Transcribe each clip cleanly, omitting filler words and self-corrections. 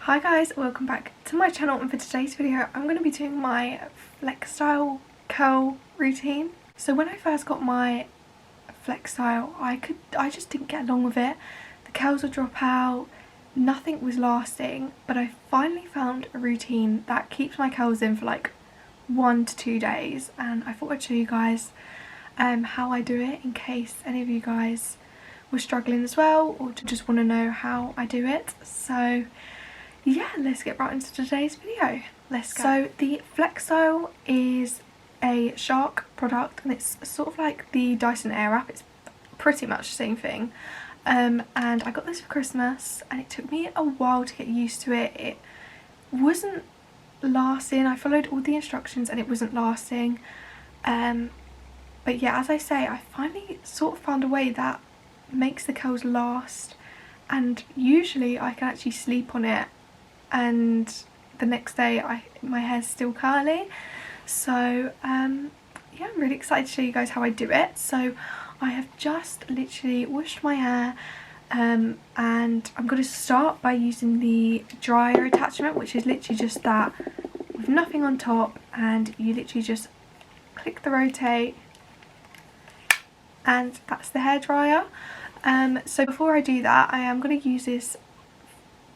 Hi guys, welcome back to my channel, and for today's video I'm going to be doing my FlexStyle curl routine. So when I first got my FlexStyle, I just didn't get along with it. The curls would drop out, nothing was lasting, but I finally found a routine that keeps my curls in for like 1 to 2 days, and I thought I'd show you guys how I do it in case any of you guys were struggling as well or just want to know how I do it. So yeah, let's get right into today's video. Let's go. So the FlexStyle is a Shark product, and it's sort of like the Dyson Airwrap. It's pretty much the same thing. And I got this for Christmas, and it took me a while to get used to it. It wasn't lasting. I followed all the instructions and it wasn't lasting. But yeah, as I say, I finally sort of found a way that makes the curls last, and usually I can actually sleep on it and the next day my hair's still curly. So yeah, I'm really excited to show you guys how I do it. So I have just literally washed my hair, and I'm going to start by using the dryer attachment, which is literally just that with nothing on top, and you literally just click the rotate and that's the hair dryer. So before I do that, I am going to use this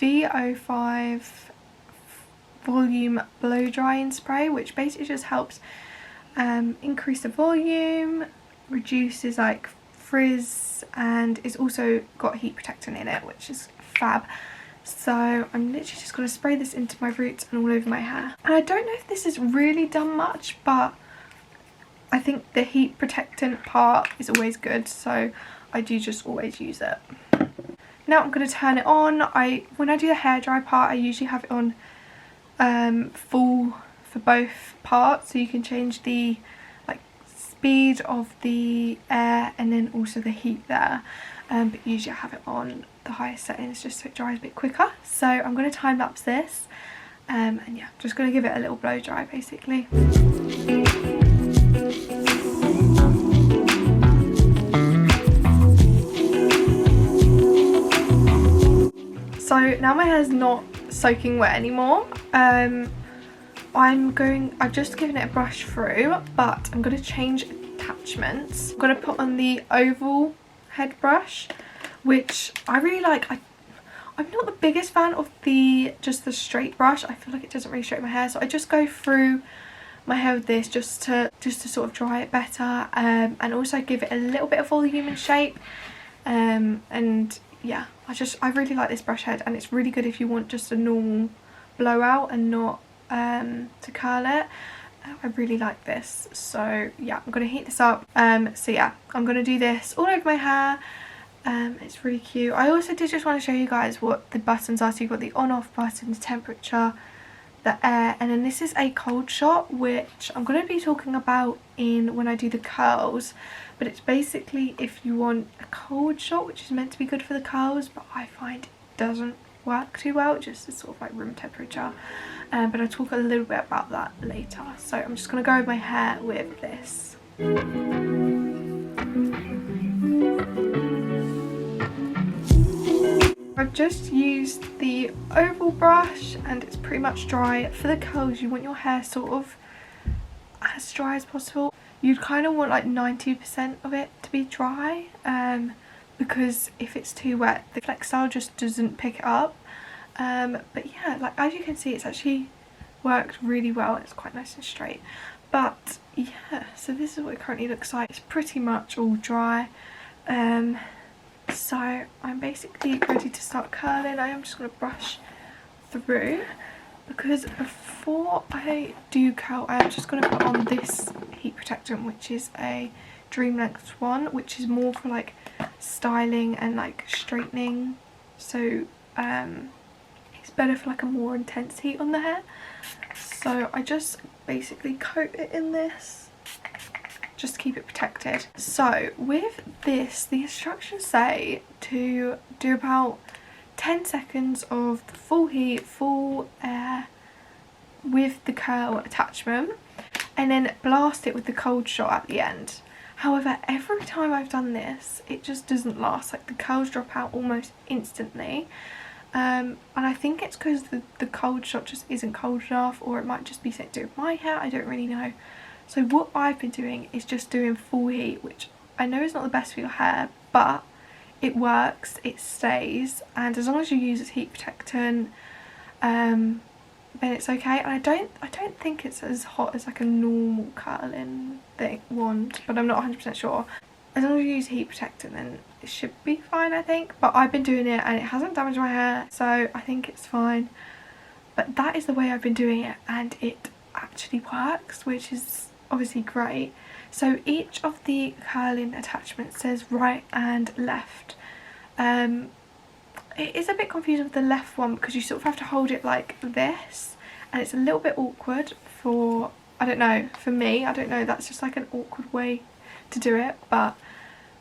VO5 volume blow drying spray, which basically just helps increase the volume, reduces like frizz, and it's also got heat protectant in it, which is fab. So I'm literally just going to spray this into my roots and all over my hair. And I don't know if this has really done much, but I think the heat protectant part is always good, so I do just always use it. Now I'm going to turn it on. When I do the hairdry part, I usually have it on full for both parts, so you can change the like speed of the air and then also the heat there. But usually I have it on the highest settings just so it dries a bit quicker. So I'm going to time lapse this, and yeah, just going to give it a little blow dry basically. So now my hair's not soaking wet anymore. I've just given it a brush through, but I'm going to change attachments. I'm going to put on the oval head brush, which I really like. I'm not the biggest fan of just the straight brush. I feel like it doesn't really straighten my hair, so I just go through my hair with this just to sort of dry it better, and also give it a little bit of volume and shape. And yeah, I really like this brush head, and it's really good if you want just a normal blowout and not to curl it. I really like this. So yeah, I'm going to heat this up. So yeah, I'm going to do this all over my hair. It's really cute. I also did just want to show you guys what the buttons are. So you've got the on off button, the temperature, the air, and then this is a cold shot, which I'm going to be talking about when I do the curls. But it's basically if you want a cold shot, which is meant to be good for the curls, but I find it doesn't work too well, just sort of like room temperature. But I'll talk a little bit about that later. So I'm just going to go over my hair with this. I've just used the oval brush and it's pretty much dry. For the curls, you want your hair sort of as dry as possible. You'd kind of want like 90% of it to be dry, because if it's too wet, the FlexStyle just doesn't pick it up. But yeah, like as you can see, it's actually worked really well. It's quite nice and straight. But yeah, so this is what it currently looks like. It's pretty much all dry. So I'm basically ready to start curling. I am just going to brush through, because before I do curl, I am just going to put on this heat protectant, which is a Dream Length one, which is more for like styling and like straightening. So it's better for like a more intense heat on the hair. So I just basically coat it in this just to keep it protected. So with this, the instructions say to do about 10 seconds of the full heat, full air with the curl attachment, and then blast it with the cold shot at the end. However, every time I've done this, it just doesn't last. Like the curls drop out almost instantly. And I think it's because the cold shot just isn't cold enough, or it might just be something to do with my hair, I don't really know. So what I've been doing is just doing full heat, which I know is not the best for your hair, but it works, it stays, and as long as you use a heat protectant, then it's okay. And I don't think it's as hot as like a normal curling wand, but I'm not 100% sure. As long as you use heat protectant, then it should be fine, I think. But I've been doing it and it hasn't damaged my hair, so I think it's fine. But that is the way I've been doing it, and it actually works, which is obviously great. So each of the curling attachments says right and left. It is a bit confusing with the left one because you sort of have to hold it like this, and it's a little bit awkward for, I don't know, for me, I don't know, that's just like an awkward way to do it, but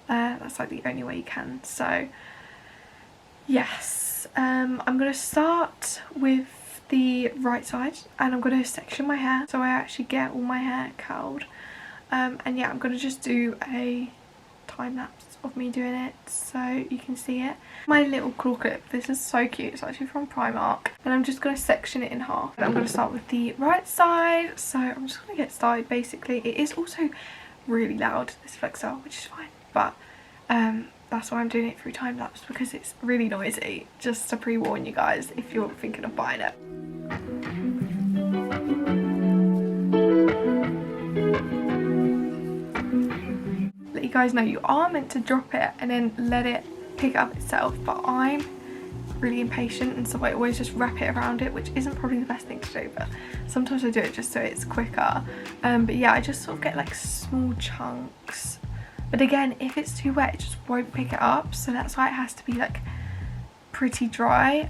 that's like the only way you can. So yes, I'm going to start with the right side, and I'm going to section my hair so I actually get all my hair curled. And yeah, I'm going to just do a time lapse of me doing it so you can see it. My little claw clip, this is so cute, it's actually from Primark, and I'm just going to section it in half. I'm going to start with the right side, so I'm just going to get started. Basically, it is also really loud, this FlexStyle, which is fine, but that's why I'm doing it through time lapse, because it's really noisy, just to pre-warn you guys if you're thinking of buying it. Let you guys know you are meant to drop it and then let it pick up itself, but I'm really impatient, and so I always just wrap it around it, which isn't probably the best thing to do, but sometimes I do it just so it's quicker. But yeah, I just sort of get like small chunks, but again, if it's too wet it just won't pick it up, so that's why it has to be like pretty dry.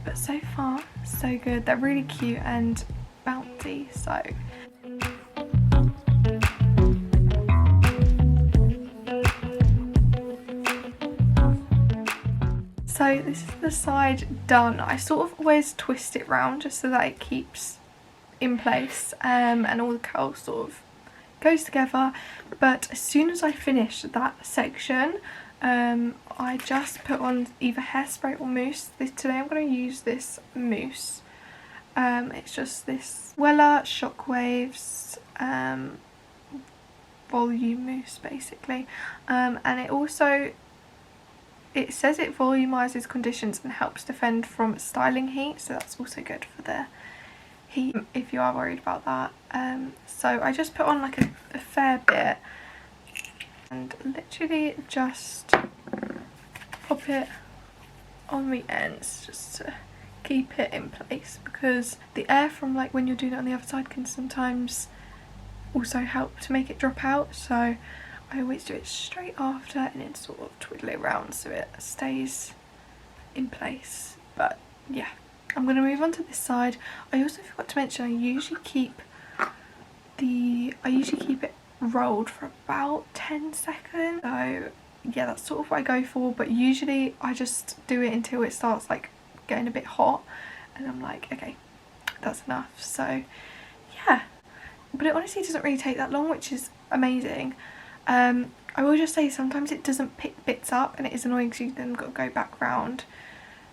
But so far so good. They're really cute and bouncy, so so this is the side done. I sort of always twist it round just so that it keeps in place, and all the curl sort of goes together. But as soon as I finish that section, I just put on either hairspray or mousse. Today I'm going to use this mousse. It's just this Wella Shockwaves volume mousse basically, and it says it volumizes conditions and helps defend from styling heat, so that's also good for the heat if you are worried about that. So I just put on like a fair bit and literally just pop it on the ends just to keep it in place, because the air from like when you're doing it on the other side can sometimes also help to make it drop out. So I always do it straight after and then sort of twiddle it around so it stays in place. But yeah, I'm going to move on to this side. I also forgot to mention I usually keep it rolled for about 10 seconds. So yeah, that's sort of what I go for, but usually I just do it until it starts like getting a bit hot and I'm like, okay, that's enough. So yeah, but it honestly doesn't really take that long, which is amazing. I will just say sometimes it doesn't pick bits up and it is annoying because you then got to go back round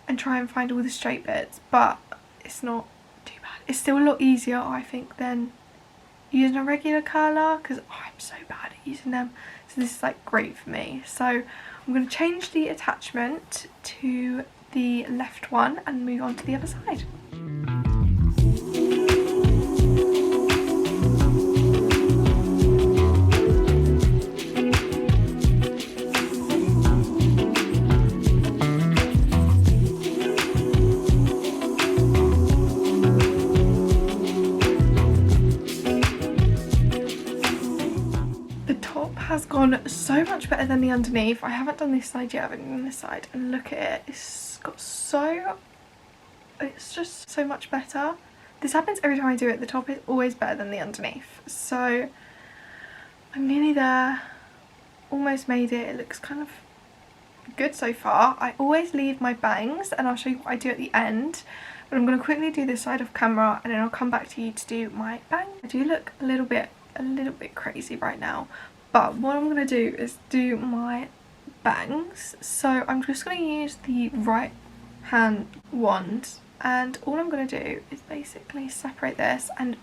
and try and find all the straight bits, but it's not too bad. It's still a lot easier, I think, than using a regular curler, because I'm so bad at using them, so this is like great for me. So I'm going to change the attachment to the left one and move on to the other side. Has gone so much better than the underneath. I haven't done this side yet, I haven't done this side, and look at it, it's just so much better. This happens every time I do it, the top is always better than the underneath. So I'm nearly there, almost made it. It looks kind of good so far. I always leave my bangs and I'll show you what I do at the end, but I'm going to quickly do this side off camera and then I'll come back to you to do my bang. I do look a little bit crazy right now, but what I'm going to do is do my bangs. So I'm just going to use the right hand wand, and all I'm going to do is basically separate this and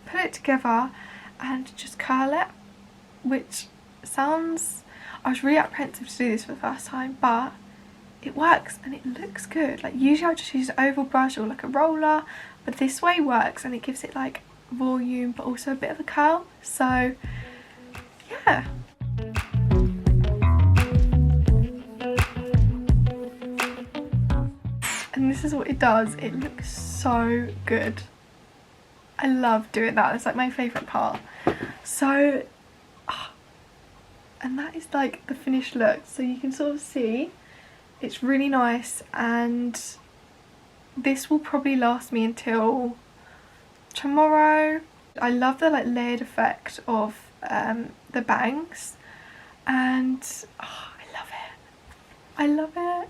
put it together and just curl it, which sounds, I was really apprehensive to do this for the first time, but it works and it looks good. Like usually I just use an oval brush or like a roller, but this way works and it gives it like volume but also a bit of a curl. So yeah. And this is what it does. It looks so good. I love doing that. It's like my favourite part. So, and that is like the finished look. So you can sort of see it's really nice, and this will probably last me until tomorrow. I love the like layered effect of the bangs, and I love it. I love it.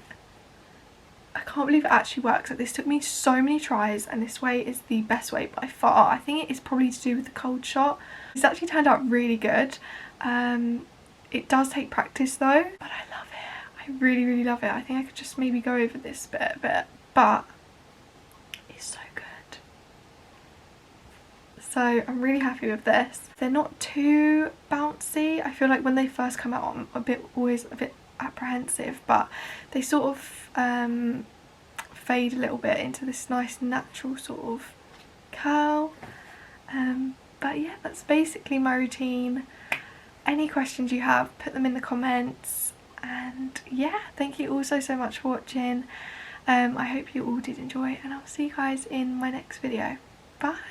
I can't believe it actually works. Like, this took me so many tries, and this way is the best way by far. I think it is probably to do with the cold shot. It's actually turned out really good. It does take practice though, but I love it. I really, really love it. I think I could just maybe go over this bit a bit, but it's so good. So I'm really happy with this. They're not too bouncy. I feel like when they first come out I'm always a bit apprehensive, but they sort of fade a little bit into this nice natural sort of curl. But yeah, that's basically my routine. Any questions you have, put them in the comments, and yeah, thank you all so much for watching. I hope you all did enjoy, and I'll see you guys in my next video. Bye.